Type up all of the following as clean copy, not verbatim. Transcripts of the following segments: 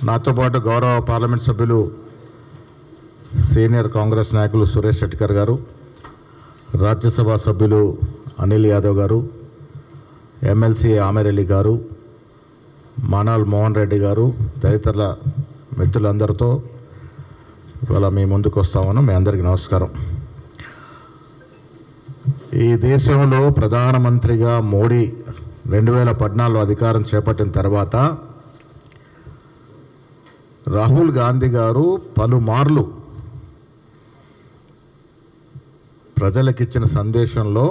నాతో పాటు గౌరవ పార్లమెంట్ సభ్యులు సీనియర్ కాంగ్రెస్ నాయకులు సురేష్ శెట్కర్ గారు, రాజ్యసభ సభ్యులు అనిల్ యాదవ్ గారు, ఎమ్మెల్సీ ఆమెరెడ్డి గారు, మానాల్ మోహన్ రెడ్డి గారు, తదితరుల మిత్రులందరితో ఇవాళ మీ ముందుకు వస్తామని మీ అందరికీ నమస్కారం. ఈ దేశంలో ప్రధానమంత్రిగా మోడీ 2014లో అధికారం చేపట్టిన తర్వాత రాహుల్ గాంధీ గారు పలుమార్లు ప్రజలకిచ్చిన సందేశంలో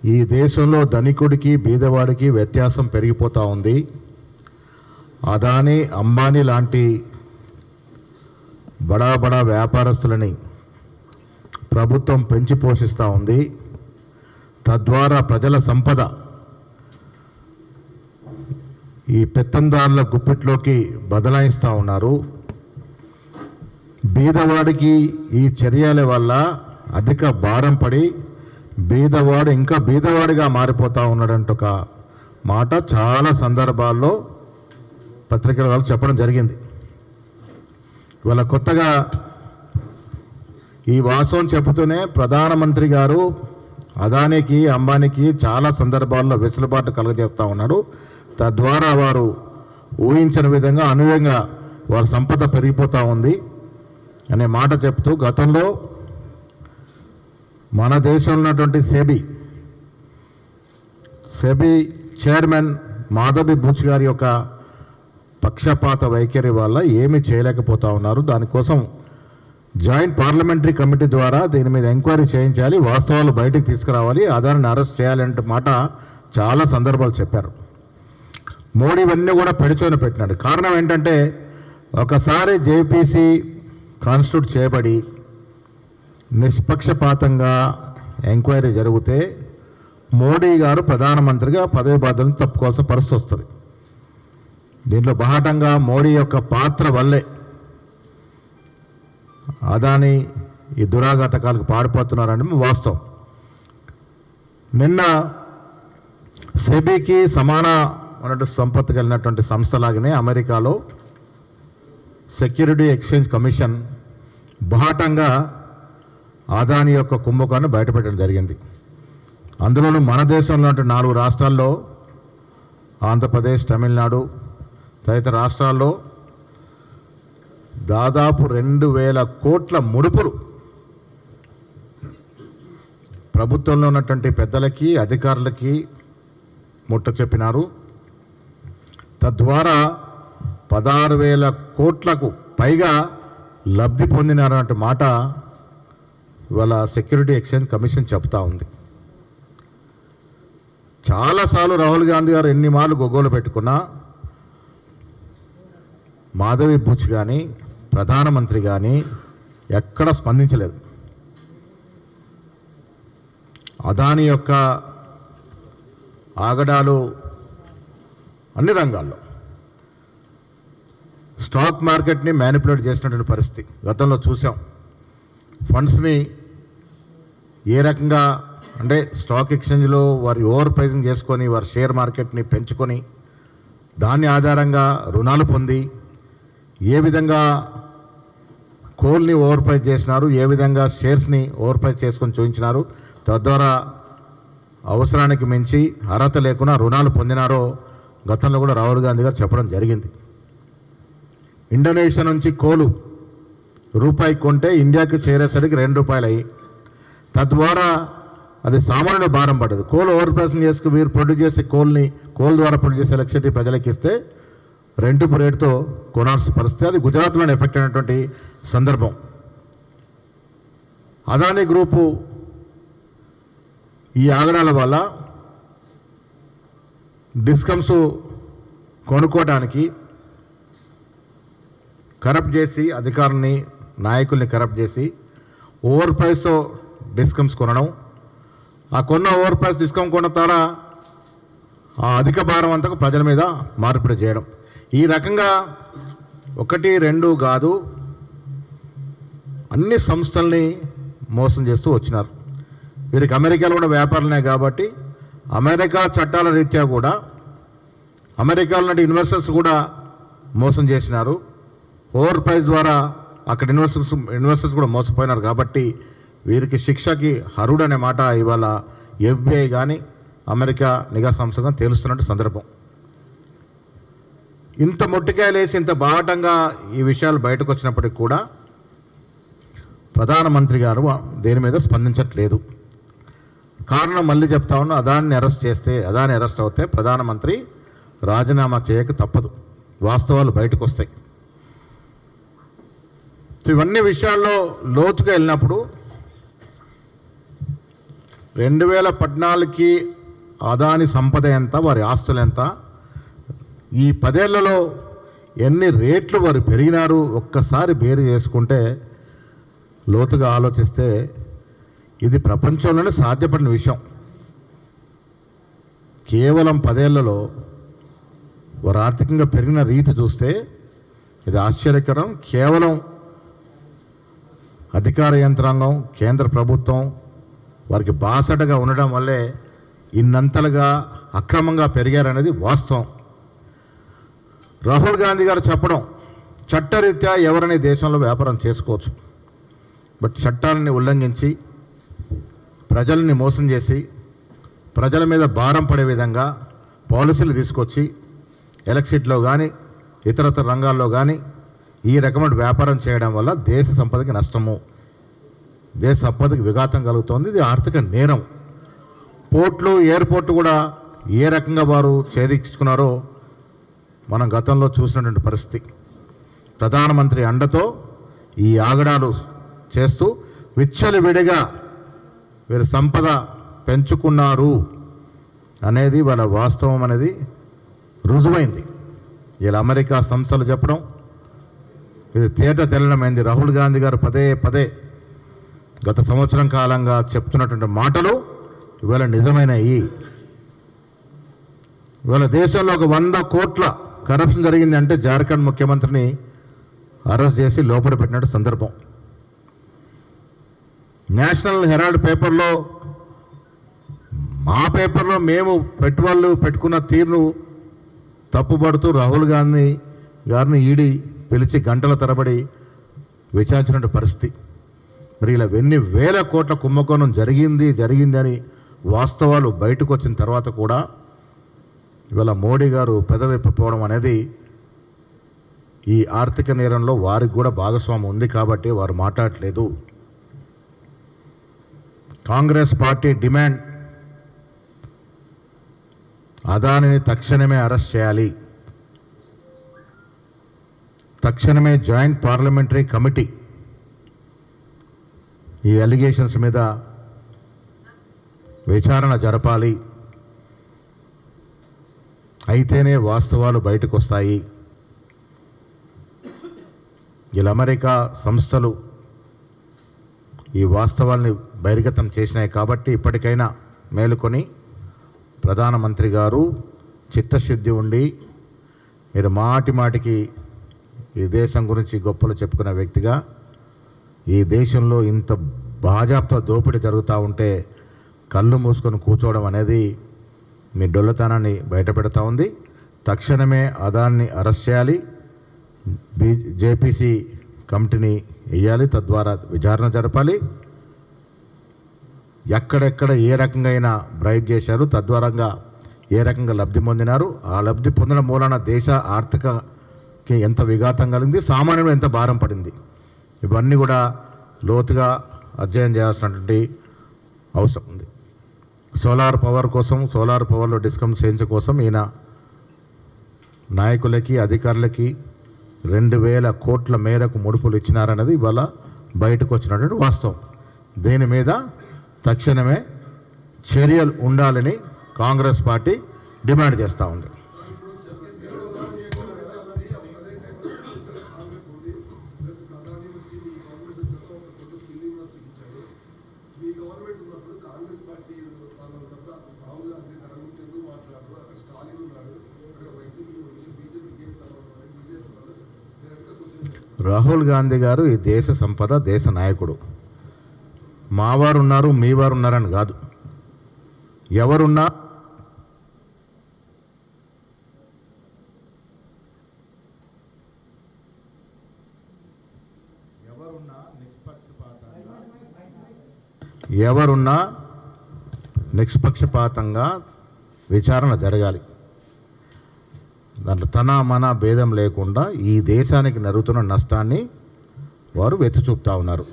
ఈ దేశంలో ధనికుడికి బీదవాడికి వ్యత్యాసం పెరిగిపోతూ ఉంది, అదానీ అంబానీ లాంటి బడా బడా వ్యాపారస్తులని ప్రభుత్వం పెంచి పోషిస్తూ ఉంది, తద్వారా ప్రజల సంపద ఈ పెత్తందారుల గుప్పిట్లోకి బదలాయిస్తూ ఉన్నారు. బీదవాడికి ఈ చర్యల వల్ల అధిక భారం పడి బీదవాడు ఇంకా బీదవాడిగా మారిపోతూ ఉన్నాడంట ఒక మాట చాలా సందర్భాల్లో పత్రికల వాళ్ళు చెప్పడం జరిగింది. ఇవాళ కొత్తగా ఈ వాస్తవం చెబుతూనే ప్రధానమంత్రి గారు అదానీకి అంబానీకి చాలా సందర్భాల్లో వెసులుబాటు కలుగజేస్తూ ఉన్నాడు. తద్వారా వారు ఊహించని విధంగా అనుయంగా వారి సంపద పెరిగిపోతూ ఉంది అనే మాట చెప్తూ గతంలో మన దేశంలో ఉన్నటువంటి సెబీ చైర్మన్ మాధవి బుచ్ గారి యొక్క పక్షపాత వైఖరి వల్ల ఏమీ చేయలేకపోతా ఉన్నారు. దానికోసం జాయింట్ పార్లమెంటరీ కమిటీ ద్వారా దీని మీద ఎంక్వైరీ చేయించాలి, వాస్తవాలు బయటకు తీసుకురావాలి, అదానిని అరెస్ట్ చేయాలంటే మాట చాలా సందర్భాలు చెప్పారు. మోడీ ఇవన్నీ కూడా పెడిచోని పెట్టినాడు. కారణం ఏంటంటే ఒకసారి జేపీసీ కాన్స్టిట్యూట్ చేయబడి నిష్పక్షపాతంగా ఎంక్వైరీ జరిగితే మోడీ గారు ప్రధానమంత్రిగా పదవి బాధ్యతలను తప్పుకోవాల్సిన పరిస్థితి వస్తుంది. దీంట్లో బాహటంగా మోడీ యొక్క పాత్ర వల్లే అదానీ ఈ దురాఘాతకాలకు పాడిపోతున్నారని వాస్తవం. నిన్న సెబీకి సమాన సంపత్తి కలిగినటువంటి సంస్థలాగానే అమెరికాలో సెక్యూరిటీ ఎక్స్చేంజ్ కమిషన్ బాహటంగా అదానీ యొక్క కుంభకాన్ని బయటపెట్టడం జరిగింది. అందులోనూ మన దేశంలో 4 రాష్ట్రాల్లో ఆంధ్రప్రదేశ్, తమిళనాడు తదితర రాష్ట్రాల్లో దాదాపు 2000 కోట్ల ముడుపులు ప్రభుత్వంలో ఉన్నటువంటి పెద్దలకి అధికారులకి ముట్ట చెప్పినారు. తద్వారా 16,000 కోట్లకు పైగా లబ్ధి పొందినారన్నట్టు మాట ఇవాళ సెక్యూరిటీ ఎక్స్చేంజ్ కమిషన్ చెప్తా ఉంది. చాలాసార్లు రాహుల్ గాంధీ గారు ఎన్ని మార్లు గొగ్గోలు పెట్టుకున్నా మాధవి బుచ్ కానీ ప్రధానమంత్రి కానీ ఎక్కడ స్పందించలేదు. అదానీ యొక్క ఆగడాలు అన్ని రంగాల్లో స్టాక్ మార్కెట్ని మ్యానిపులేట్ చేసినటువంటి పరిస్థితి గతంలో చూసాం. ఫండ్స్ని ఏ రకంగా అంటే స్టాక్ ఎక్స్చేంజ్లో వారి ఓవర్ ప్రైజింగ్ చేసుకొని వారి షేర్ మార్కెట్ని పెంచుకొని దాని ఆధారంగా రుణాలు పొంది ఏ విధంగా కోల్ని ఓవర్ ప్రైజ్ చేసినారు, ఏ విధంగా షేర్స్ని ఓవర్ ప్రైజ్ చేసుకొని చూపించినారు, తద్వారా అవసరానికి మించి అర్హత లేకుండా రుణాలు పొందినారో గతంలో కూడా రాహుల్ గాంధీ గారు చెప్పడం జరిగింది. ఇండోనేషియా నుంచి కోలు రూపాయి కొంటే ఇండియాకి చేరేసరికి ₹2 అయ్యి తద్వారా అది సామాన్యుడు భారం పడదు. కోల్ ఓవర్ ప్రైసింగ్ చేసుకుని వీరు ప్రొడ్యూస్ చేసే కోల్ ద్వారా ప్రొడ్యూస్ చేసే ఎలక్ట్రిసిటీ ప్రజలకు ఇస్తే రెండుపు రేటుతో కొనాల్సిన పరిస్థితి. అది గుజరాత్లోనే ఎఫెక్ట్ అయినటువంటి సందర్భం. అదానీ గ్రూపు ఈ ఆగడాల వల్ల డిస్కమ్స్ కొనుక్కోవడానికి కరప్ట్ చేసి అధికారుల్ని నాయకుల్ని కరప్ట్ చేసి ఓవర్ ప్రైస్తో డిస్కమ్స్ కొనడం, ఆ కొన్న ఓవర్ ప్రైస్ డిస్కమ్ కొన్న ద్వారా ఆ అధిక భారం అంతకు ప్రజల మీద మార్పిడి చేయడం, ఈ రకంగా 1, 2 కాదు అన్ని సంస్థల్ని మోసం చేస్తూ వచ్చినారు. వీరికి అమెరికాలో కూడా వ్యాపారాలనే కాబట్టి అమెరికా చట్టాల రీత్యా కూడా అమెరికాలో ఉన్న ఇన్వెస్టర్స్ కూడా మోసం చేసినారు. ఓవర్ ప్రైస్ ద్వారా అక్కడ ఇన్వెస్టర్స్ కూడా మోసపోయినారు. కాబట్టి వీరికి శిక్షకి అర్హుడనే మాట ఇవాళ FBI కానీ అమెరికా నిఘా సంస్థ కానీ తేలుస్తున్నట్టు సందర్భం. ఇంత మొట్టికాయలేసి ఇంత బాహటంగా ఈ విషయాలు బయటకు వచ్చినప్పటికి కూడా ప్రధానమంత్రి గారు దేని మీద స్పందించట్లేదు. కారణం మళ్ళీ చెప్తా ఉన్నా, అదాన్ని అరెస్ట్ అవుతే ప్రధానమంత్రి రాజీనామా చేయక తప్పదు. వాస్తవాలు బయటకు వస్తాయి. ఇవన్నీ విషయాల్లో లోతుగా వెళ్ళినప్పుడు 2014కి అదాని సంపద ఎంత, వారి ఆస్తులు ఎంత, ఈ 10 ఏళ్లలో ఎన్ని రేట్లు వారు పెరిగినారు ఒక్కసారి బేరు చేసుకుంటే, లోతుగా ఆలోచిస్తే ఇది ప్రపంచంలోనే సాధ్యపడిన విషయం. కేవలం 10 ఏళ్లలో వారు ఆర్థికంగా పెరిగిన రీతి చూస్తే ఇది ఆశ్చర్యకరం. కేవలం అధికార యంత్రాంగం, కేంద్ర ప్రభుత్వం వారికి బాసటగా ఉండడం వల్లే ఇన్నంతలుగా అక్రమంగా పెరిగారనేది వాస్తవం. రాహుల్ గాంధీ గారు చెప్పడం, చట్టరీత్యా ఎవరైనా దేశంలో వ్యాపారం చేసుకోవచ్చు, బట్ చట్టాలని ఉల్లంఘించి ప్రజల్ని మోసం చేసి ప్రజల మీద భారం పడే విధంగా పాలసీలు తీసుకొచ్చి ఎలక్ట్రిసిటీలో కానీ ఇతరతర రంగాల్లో కానీ ఈ రకమైన వ్యాపారం చేయడం వల్ల దేశ సంపదకి నష్టము, దేశ సంపదకి విఘాతం కలుగుతోంది. ఇది ఆర్థిక నేరం. పోర్ట్లు, ఎయిర్పోర్ట్ కూడా ఏ రకంగా వారు ఛేదించుకున్నారో మనం గతంలో చూసినటువంటి పరిస్థితి. ప్రధానమంత్రి అండతో ఈ ఆగడాలు చేస్తూ విచ్చలవిడిగా వీరు సంపద పెంచుకున్నారు అనేది వాళ్ళ వాస్తవం అనేది రుజువైంది. ఇలా అమెరికా సంస్థలు చెప్పడం ఇది తేట తెల్లమైంది. రాహుల్ గాంధీ గారు పదే గత సంవత్సరం కాలంగా చెప్తున్నటువంటి మాటలు ఇవాళ నిజమైనవి. ఇవాళ దేశంలో ఒక 100 కోట్ల కరప్షన్ జరిగింది అంటే జార్ఖండ్ ముఖ్యమంత్రిని అరెస్ట్ చేసి లోపల పెట్టినట్టు సందర్భం. నేషనల్ హెరాల్డ్ పేపర్లో, మా పేపర్లో మేము పెట్టుబడులు పెట్టుకున్న తీరును తప్పుపడుతూ రాహుల్ గాంధీ గారిని ఈడీ పిలిచి గంటల తరబడి విచారించినటువంటి పరిస్థితి. మరి ఇలా ఎన్ని వేల కోట్ల కుంభకోణం జరిగింది అని వాస్తవాలు బయటకు వచ్చిన తర్వాత కూడా ఇవాళ మోడీ గారు పెదవిప్పపోవడం అనేది ఈ ఆర్థిక నేరంలో వారికి కూడా భాగస్వామ్యం ఉంది కాబట్టి వారు మాట్లాడట్లేదు. కాంగ్రెస్ పార్టీ డిమాండ్ అదానిని తక్షణమే అరెస్ట్ చేయాలి. తక్షణమే జాయింట్ పార్లమెంటరీ కమిటీ ఈ అలిగేషన్స్ మీద విచారణ జరపాలి. అయితేనే వాస్తవాలు బయటకు వస్తాయి. ఇలా అమెరికా సంస్థలు ఈ వాస్తవాల్ని బహిర్గతం చేసినాయి కాబట్టి ఇప్పటికైనా మేలుకొని ప్రధానమంత్రి గారు చిత్తశుద్ధి ఉండి, మీరు మాటికి ఈ దేశం గురించి గొప్పలు చెప్పుకునే వ్యక్తిగా ఈ దేశంలో ఇంత బాజాప్తా దోపిడీ జరుగుతూ ఉంటే కళ్ళు మూసుకొని కూర్చోవడం అనేది మీ డొల్లతనాన్ని బయటపెడతా ఉంది. తక్షణమే అదాన్ని అరెస్ట్ చేయాలి, జేపీసీ కమిటీని వేయాలి, తద్వారా విచారణ జరపాలి. ఎక్కడెక్కడ ఏ రకంగా అయినా బ్రైబ్ చేశారు, తద్వారంగా ఏ రకంగా లబ్ధి పొందినారు, ఆ లబ్ధి పొందడం మూలాన దేశ ఆర్థికకి ఎంత విఘాతం కలిగింది, సామాన్యుడు ఎంత భారం పడింది, ఇవన్నీ కూడా లోతుగా అధ్యయనం చేయాల్సినటువంటి అవసరం ఉంది. సోలార్ పవర్లో డిస్కౌంట్ చేయించడం కోసం ఈయన నాయకులకి, అధికారులకి 2000 కోట్ల మేరకు ముడుపులు ఇచ్చినారన్నది ఇవాళ బయటకు వచ్చినటువంటి వాస్తవం. దీని మీద తక్షణమే చర్యలు ఉండాలని కాంగ్రెస్ పార్టీ డిమాండ్ చేస్తూ ఉంది. రాహుల్ గాంధీ గారు ఈ దేశ సంపద, దేశ నాయకుడు. మావారు ఉన్నారు, మీ వారు ఉన్నారని కాదు. ఎవరున్నా ఎవరున్నా నిష్పక్షపాతంగా విచారణ జరగాలి. దాంట్లో తన మన భేదం లేకుండా ఈ దేశానికి జరుగుతున్న నష్టాన్ని వారు వెత్తి చూపుతా ఉన్నారు.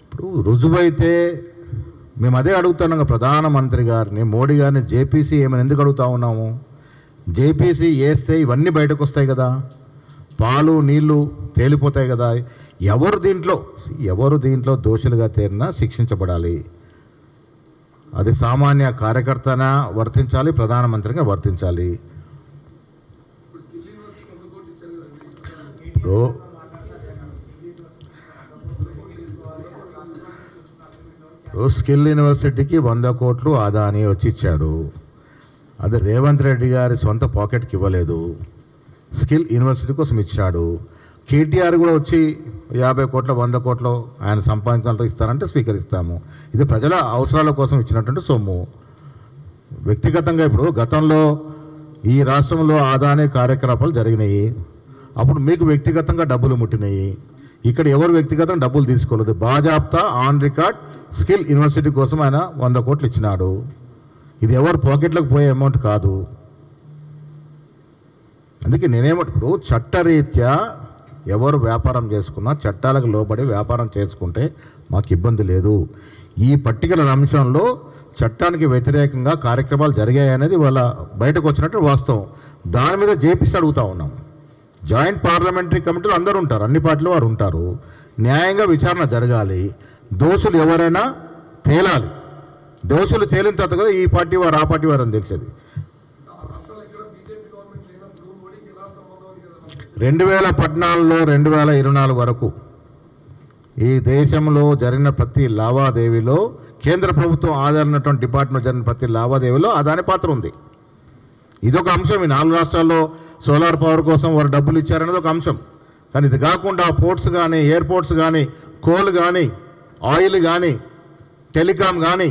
ఇప్పుడు రుజువైతే మేము అదే అడుగుతున్నాం ప్రధానమంత్రి గారిని, మోడీ గారిని, జేపీసీ ఏమని ఎందుకు అడుగుతా ఉన్నాము? జేపీసీ వేస్తే ఇవన్నీ బయటకు వస్తాయి కదా, పాలు నీళ్లు తేలిపోతాయి కదా. ఎవరు దీంట్లో దోషులుగా తేరినా శిక్షించబడాలి. అది సామాన్య కార్యకర్తన వర్తించాలి, ప్రధానమంత్రిగా వర్తించాలి. ఇప్పుడు స్కిల్ యూనివర్సిటీకి 100 కోట్లు అదాని వచ్చి ఇచ్చాడు. అది రేవంత్ రెడ్డి గారి సొంత పాకెట్కి ఇవ్వలేదు, స్కిల్ యూనివర్సిటీ కోసం ఇచ్చాడు. కేటీఆర్ కూడా వచ్చి 50 కోట్ల 100 కోట్లు ఆయన సంపాదించాలంటే ఇస్తారంటే స్వీకరిస్తాము. ఇది ప్రజల అవసరాల కోసం ఇచ్చినటువంటి సొమ్ము. వ్యక్తిగతంగా ఇప్పుడు గతంలో ఈ రాష్ట్రంలో అదాని కార్యకలాపాలు జరిగినాయి, అప్పుడు మీకు వ్యక్తిగతంగా డబ్బులు ముట్టినాయి. ఇక్కడ ఎవరు వ్యక్తిగతంగా డబ్బులు తీసుకోలేదు. బాజాప్తా ఆన్ రికార్డ్ స్కిల్ యూనివర్సిటీ కోసం ఆయన 100 కోట్లు ఇచ్చినాడు. ఇది ఎవరు పాకెట్లకు పోయే అమౌంట్ కాదు. అందుకే ఇప్పుడు చట్టరీత్యా ఎవరు వ్యాపారం చేసుకున్నా చట్టాలకు లోబడి వ్యాపారం చేసుకుంటే మాకు ఇబ్బంది లేదు. ఈ పర్టికులర్ అంశంలో చట్టానికి వ్యతిరేకంగా కార్యక్రమాలు జరిగాయనేది వాళ్ళ బయటకు వచ్చినట్టు వాస్తవం. దాని మీద జేపీసీ అడుగుతా ఉన్నాం. జాయింట్ పార్లమెంటరీ కమిటీలు అందరూ ఉంటారు, అన్ని పార్టీలు వారు ఉంటారు. న్యాయంగా విచారణ జరగాలి. దోషులు ఎవరైనా తేలాలి. దోషులు తేలిన తర్వాత కదా ఈ పార్టీ వారు ఆ పార్టీ వారు అని తెలిసేది. 2014 2024 వరకు ఈ దేశంలో జరిగిన ప్రతి లావాదేవీలో, కేంద్ర ప్రభుత్వం ఆధారినటువంటి డిపార్ట్మెంట్ జరిగిన ప్రతి లావాదేవీలో అదాని పాత్ర ఉంది. ఇదొక అంశం. ఈ 4 రాష్ట్రాల్లో సోలార్ పవర్ కోసం వారు డబ్బులు ఇచ్చారనేది ఒక అంశం. కానీ ఇది కాకుండా పోర్ట్స్ కానీ, ఎయిర్పోర్ట్స్ కానీ, కోల్ కానీ, ఆయిల్ కానీ, టెలికాం కానీ,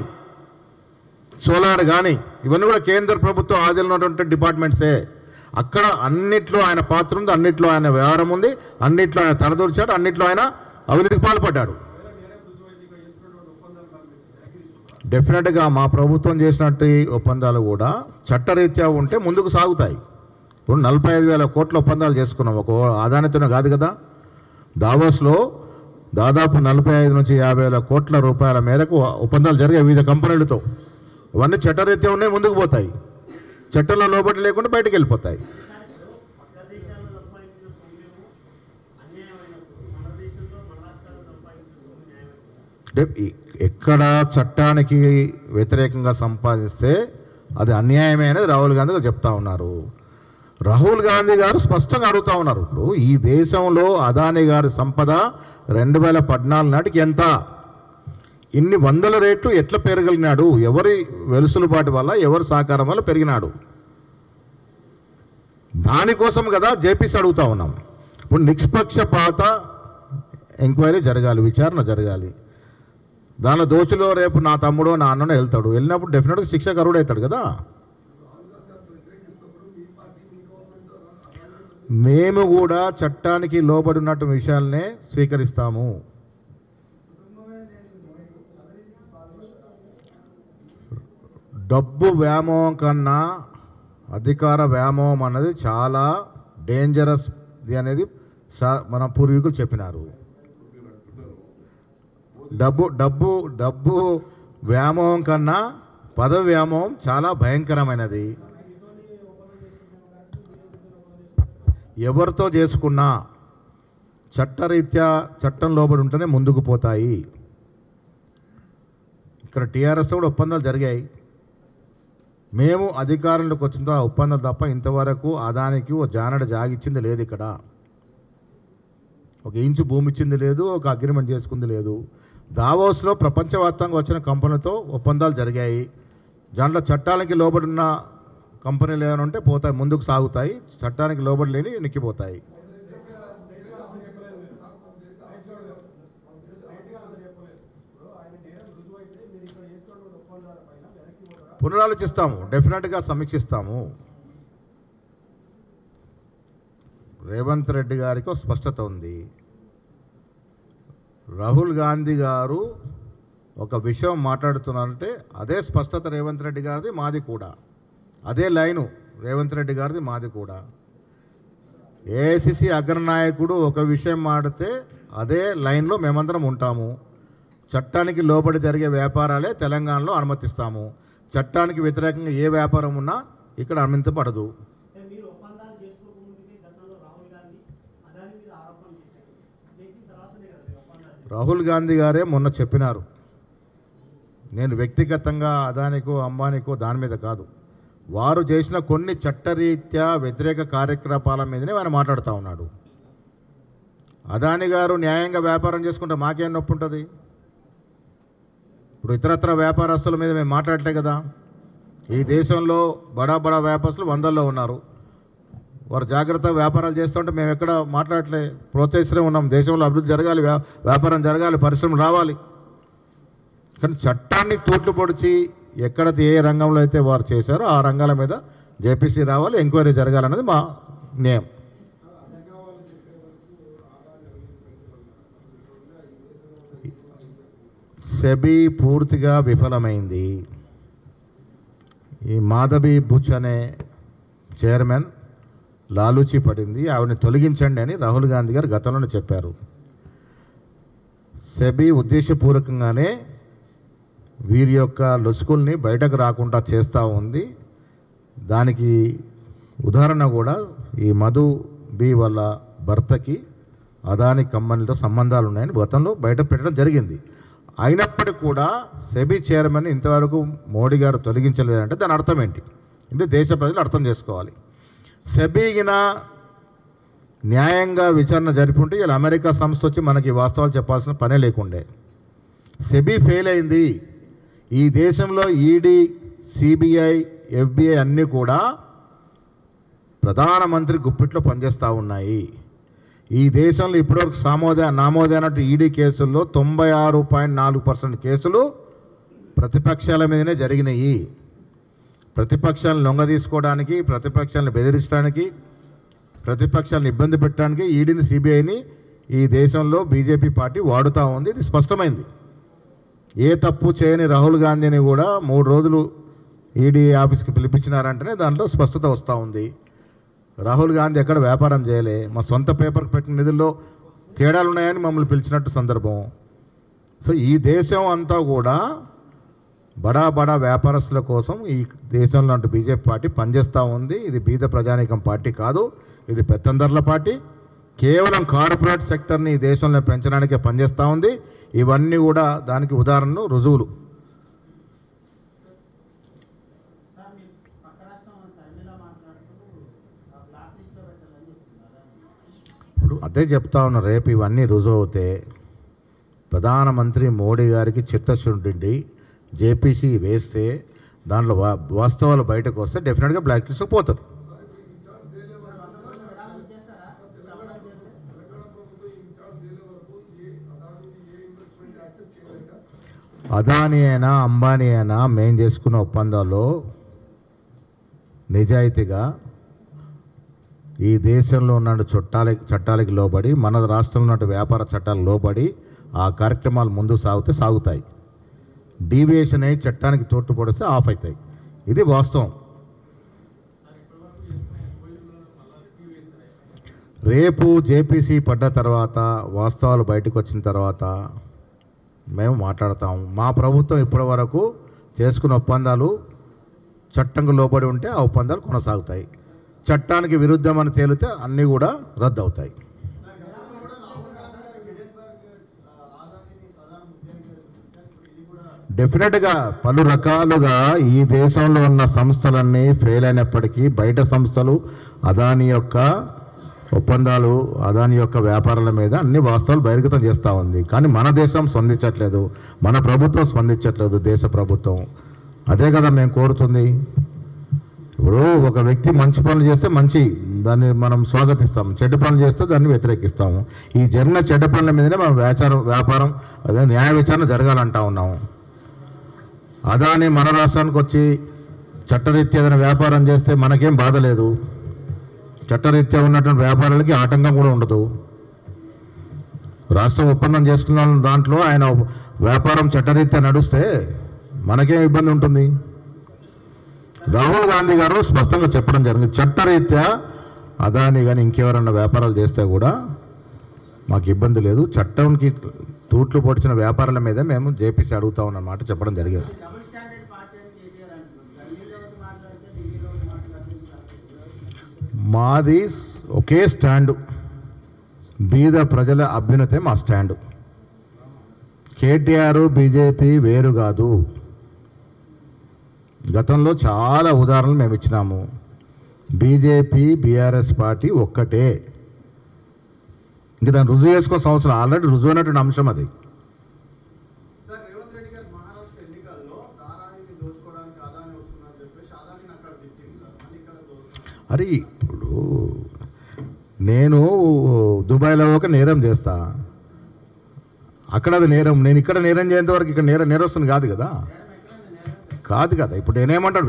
సోలార్ కానీ, ఇవన్నీ కూడా కేంద్ర ప్రభుత్వం ఆధీనటువంటి డిపార్ట్మెంట్సే. అక్కడ అన్నిట్లో ఆయన పాత్ర ఉంది, అన్నిట్లో ఆయన వ్యవహారం ఉంది, అన్నిట్లో ఆయన తలదూర్చాడు, అన్నిట్లో ఆయన అవినీతికి పాల్పడ్డాడు. డెఫినెట్గా మా ప్రభుత్వం చేసినట్టు ఒప్పందాలు కూడా చట్టరీత్యా ఉంటే ముందుకు సాగుతాయి. ఇప్పుడు 45,000 కోట్ల ఒప్పందాలు చేసుకున్నాం, ఒక అదానితోనే కాదు కదా. దావోస్లో దాదాపు 45 నుంచి 50,000 కోట్ల రూపాయల మేరకు ఒప్పందాలు జరిగాయి వివిధ కంపెనీలతో. ఇవన్నీ చట్టరీత్యా ఉన్నాయి, ముందుకు పోతాయి. చట్టంలో లోబడి లేకుండా బయటకు వెళ్ళిపోతాయి. ఎక్కడ చట్టానికి వ్యతిరేకంగా సంపాదిస్తే అది అన్యాయమే అనేది రాహుల్ గాంధీ గారు చెప్తా ఉన్నారు. రాహుల్ గాంధీ గారు స్పష్టంగా అడుగుతా ఉన్నారు. ఇప్పుడు ఈ దేశంలో అదాని గారి సంపద 2014 నాటికి ఎంత, ఇన్ని 100 రెట్లు ఎట్లా పెరగలిగినాడు, ఎవరి వెలుసులుబాటు వల్ల, ఎవరి సహకారం వల్ల పెరిగినాడు, దానికోసం కదా జేపీసీ అడుగుతా ఉన్నాం. ఇప్పుడు నిష్పక్షపాత ఎంక్వైరీ జరగాలి, విచారణ జరగాలి. దానిలో దోషులో రేపు నా తమ్ముడో నా అన్ననో వెళ్తాడు, వెళ్ళినప్పుడు డెఫినెట్గా శిక్షకు అర్హుడు అవుతాడు కదా. మేము కూడా చట్టానికి లోబడి ఉన్నట్టు విషయాలనే స్వీకరిస్తాము. డబ్బు వ్యామోహం కన్నా అధికార వ్యామోహం అన్నది చాలా డేంజరస్ అనేది మన పూర్వీకులు చెప్పినారు. డబ్బు వ్యామోహం కన్నా పదవి వ్యామోహం చాలా భయంకరమైనది. ఎవరితో చేసుకున్నా చట్టరీత్యా చట్టం లోబడి ఉంటేనే ముందుకు పోతాయి. ఇక్కడ టీఆర్ఎస్తో కూడా ఒప్పందాలు జరిగాయి. మేము అధికారంలోకి వచ్చిన ఒప్పందం తప్ప ఇంతవరకు అదానికి ఓ జానడ జాగిచ్చింది లేదు. ఇక్కడ ఒక ఇంచు భూమి ఇచ్చింది లేదు, ఒక అగ్రిమెంట్ చేసుకుంది లేదు. దావోస్లో ప్రపంచవ్యాప్తంగా వచ్చిన కంపెనీలతో ఒప్పందాలు జరిగాయి. దాంట్లో చట్టానికి లోబడి ఉన్న కంపెనీలు ఏమైనా ఉంటే పోతాయి, ముందుకు సాగుతాయి. చట్టానికి లోబడి లేని నిక్కిపోతాయి. పునరాలోచిస్తాము, డెఫినెట్గా సమీక్షిస్తాము. రేవంత్ రెడ్డి గారికి ఒక స్పష్టత ఉంది. రాహుల్ గాంధీ గారు ఒక విషయం మాట్లాడుతున్నారంటే అదే స్పష్టత రేవంత్ రెడ్డి గారిది, మాది కూడా అదే లైను. రేవంత్ రెడ్డి గారిది, మాది కూడా. ఏఐసిసి అగ్రనాయకుడు ఒక విషయం మాడితే అదే లైన్లో మేమందరం ఉంటాము. చట్టానికి లోబడి జరిగే వ్యాపారాలే తెలంగాణలో అనుమతిస్తాము. చట్టానికి వ్యతిరేకంగా ఏ వ్యాపారం ఉన్నా ఇక్కడ అనుమతించబడదు. రాహుల్ గాంధీ గారే మొన్న చెప్పినారు, నేను వ్యక్తిగతంగా అదానికో అంబానీకో దాని మీద కాదు, వారు చేసిన కొన్ని చట్టరీత్యా వ్యతిరేక కార్యకలాపాల మీదనే ఆయన మాట్లాడుతూ ఉన్నాడు. అదాని గారు న్యాయంగా వ్యాపారం చేసుకుంటే మాకేం నొప్పి ఉంటుంది? ఇప్పుడు ఇతరత్ర వ్యాపారస్తుల మీద మేము మాట్లాడలే కదా. ఈ దేశంలో బడా బడా వ్యాపారస్తులు వందల్లో ఉన్నారు. వారు జాగ్రత్తగా వ్యాపారాలు చేస్తుంటే మేము ఎక్కడ మాట్లాడలే, ప్రోత్సహిస్తూనే ఉన్నాం. దేశంలో అభివృద్ధి జరగాలి, వ్యాపారం జరగాలి, పరిశ్రమలు రావాలి. కానీ చట్టాన్ని తూట్లు పొడిచి ఎక్కడ ఏ రంగంలో అయితే వారు చేశారో ఆ రంగాల మీద జేపీసీ రావాలి, ఎంక్వైరీ జరగాలన్నది మా న్యాయం. సెబీ పూర్తిగా విఫలమైంది. ఈ మాధవి బుచ్ అనే చైర్మన్ లాలూచి పడింది, ఆవిడని తొలగించండి అని రాహుల్ గాంధీ గారు గతంలోనే చెప్పారు. సెబీ ఉద్దేశపూర్వకంగానే వీరి యొక్క లొసుకుల్ని బయటకు రాకుండా చేస్తూ ఉంది. దానికి ఉదాహరణ కూడా ఈ మధు బి వాళ్ళ భర్తకి అదాని కంపెనీలతో సంబంధాలు ఉన్నాయని గతంలో బయట పెట్టడం జరిగింది. అయినప్పటికీ కూడా సెబీ చైర్మన్ ఇంతవరకు మోడీ గారు తొలగించలేదంటే దాని అర్థం ఏంటి? ఇది దేశ ప్రజలు అర్థం చేసుకోవాలి. సెబీగిన న్యాయంగా విచారణ జరిపి ఉంటే ఇలా అమెరికా సంస్థ వచ్చి మనకి వాస్తవాలు చెప్పాల్సిన పనే లేకుండే. సెబీ ఫెయిల్ అయింది. ఈ దేశంలో ఈడీ, సిబిఐ, ఎఫ్బిఐ అన్నీ కూడా ప్రధానమంత్రి గుప్పిట్లో పనిచేస్తూ ఉన్నాయి. ఈ దేశంలో ఇప్పటివరకు నామోదైనట్టు ఈడీ కేసుల్లో 96.4% కేసులు ప్రతిపక్షాల మీదనే జరిగినాయి. ప్రతిపక్షాలను లొంగదీసుకోవడానికి, ప్రతిపక్షాలను బెదిరించడానికి, ప్రతిపక్షాలను ఇబ్బంది పెట్టడానికి ఈడీని, సిబిఐని ఈ దేశంలో బీజేపీ పార్టీ వాడుతూ ఉంది. ఇది స్పష్టమైంది. ఏ తప్పు చేయని రాహుల్ గాంధీని కూడా 3 రోజులు ఈడీ ఆఫీస్కి పిలిపించినారంటేనే దాంట్లో స్పష్టత వస్తూ ఉంది. రాహుల్ గాంధీ ఎక్కడ వ్యాపారం చేయలే, మా సొంత పేపర్కి పెట్టిన నిధుల్లో తేడాలు ఉన్నాయని మమ్మల్ని పిలిచినట్టు సందర్భం. సో ఈ దేశం అంతా కూడా బడా బడా వ్యాపారస్తుల కోసం ఈ దేశంలో అంటూ బీజేపీ పార్టీ పనిచేస్తూ ఉంది. ఇది బీద ప్రజానీకం పార్టీ కాదు, ఇది పెత్తందర్ల పార్టీ. కేవలం కార్పొరేట్ సెక్టర్ని ఈ దేశంలో పెంచడానికే పనిచేస్తూ ఉంది. ఇవన్నీ కూడా దానికి ఉదాహరణలు, రుజువులు. ఇప్పుడు అదే చెప్తా ఉన్నా, రేపు ఇవన్నీ రుజువు అవుతే ప్రధానమంత్రి మోడీ గారికి చిత్తశుద్ధి జేపీసీ వేస్తే దాంట్లో వాస్తవాలు బయటకు వస్తే డెఫినెట్గా బ్లాక్ లిస్ట్ పోతుంది. అదాని అయినా అంబానీ అయినా మేం చేసుకున్న ఒప్పందాల్లో నిజాయితీగా ఈ దేశంలో ఉన్న చట్టాలకి లోబడి, మన రాష్ట్రంలో ఉన్న వ్యాపార చట్టాలకు లోబడి ఆ కార్యక్రమాలు ముందు సాగుతాయి. డీవియేషన్ అయ్యి చట్టానికి తోట్టుపడిస్తే ఆఫ్ అవుతాయి. ఇది వాస్తవం. రేపు జేపీసీ పడ్డ తర్వాత, వాస్తవాలు బయటకు వచ్చిన తర్వాత మేము మాట్లాడతాము. మా ప్రభుత్వం ఇప్పటి వరకు చేసుకున్న ఒప్పందాలు చట్టంకు లోబడి ఉంటే ఆ ఒప్పందాలు కొనసాగుతాయి. చట్టానికి విరుద్ధమని తేలితే అన్నీ కూడా రద్దు అవుతాయి. డెఫినెట్గా పలు రకాలుగా ఈ దేశంలో ఉన్న సంస్థలన్నీ ఫెయిల్ అయినప్పటికీ బయట సంస్థలు అదాని యొక్క ఒప్పందాలు, అదాని యొక్క వ్యాపారాల మీద అన్ని వాస్తవాలు బహిర్గతం చేస్తూ ఉంది. కానీ మన దేశం స్పందించట్లేదు, మన ప్రభుత్వం స్పందించట్లేదు, దేశ ప్రభుత్వం. అదే కదా మేము కోరుతుంది. ఇప్పుడు ఒక వ్యక్తి మంచి పనులు చేస్తే దాన్ని మనం స్వాగతిస్తాము, చెడ్డ పనులు చేస్తే దాన్ని వ్యతిరేకిస్తాము. ఈ జరిగిన చెడ్డ పనుల మీదనే మనం వ్యాపారం అదే న్యాయ విచారణ జరగాలంటా ఉన్నాము. అదాని మన రాష్ట్రానికి వచ్చి చట్టరీత్యా ఏదైనా వ్యాపారం చేస్తే మనకేం బాధ లేదు. చట్టరీత్యా ఉన్నటువంటి వ్యాపారాలకి ఆటంకం కూడా ఉండదు. రాష్ట్రం ఒప్పందం చేసుకున్న దాంట్లో ఆయన వ్యాపారం చట్టరీత్యా నడుస్తే మనకేం ఇబ్బంది ఉంటుంది? రాహుల్ గాంధీ గారు స్పష్టంగా చెప్పడం జరిగింది, చట్టరీత్యా అదాని కానీ ఇంకెవరన్నా వ్యాపారాలు చేస్తే కూడా మాకు ఇబ్బంది లేదు, చట్టంకి తూట్లు పొడిచిన వ్యాపారాల మీద మేము జేపీసీ అడుగుతా ఉన్నమాట చెప్పడం జరిగింది. మాది ఒకే స్టాండు, బీద ప్రజల అభ్యున్నతే మా స్టాండు. కేటీఆర్ బీజేపీ వేరు కాదు. గతంలో చాలా ఉదాహరణలు మేము ఇచ్చినాము. బీజేపీ బీఆర్ఎస్ పార్టీ ఒక్కటే. ఇంక దాన్ని రుజువు చేసుకున్న సంవత్సరం ఆల్రెడీ రుజువు అయినటువంటి అంశం అది. అరే ఇప్పుడు నేను దుబాయ్లో ఒక నేరం చేస్తా, అక్కడ అది నేరం, నేను ఇక్కడ నేరం చేసేంత వరకు ఇక్కడ నేరస్తుంది కాదు కదా. ఇప్పుడు నేనేమంటాడు,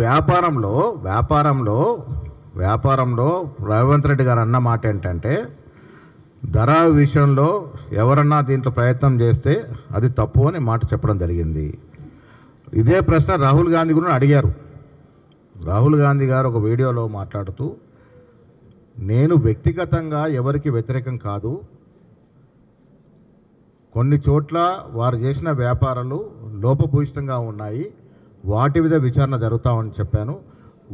వ్యాపారంలో రేవంత్ రెడ్డి గారు అన్న మాట ఏంటంటే, ధర విషయంలో ఎవరన్నా దీంట్లో ప్రయత్నం చేస్తే అది తప్పు అని మాట చెప్పడం జరిగింది. ఇదే ప్రశ్న రాహుల్ గాంధీ కూడా అడిగారు. రాహుల్ గాంధీ గారు ఒక వీడియోలో మాట్లాడుతూ, నేను వ్యక్తిగతంగా ఎవరికి వ్యతిరేకం కాదు, కొన్ని చోట్ల వారు చేసిన వ్యాపారాలు లోపభూయిష్టంగా ఉన్నాయి, వాటి మీద విచారణ జరుగుతామని చెప్పాను.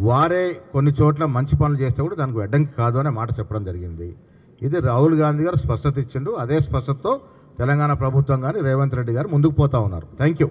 వారే కొన్ని చోట్ల మంచి పనులు చేస్తే కూడా దానికి అడ్డంకి కాదు అనే మాట చెప్పడం జరిగింది. ఇది రాహుల్ గాంధీ గారు స్పష్టత ఇచ్చిండు. అదే స్పష్టతతో తెలంగాణ ప్రభుత్వం కానీ రేవంత్ రెడ్డి గారు ముందుకు పోతా ఉన్నారు. Thank you.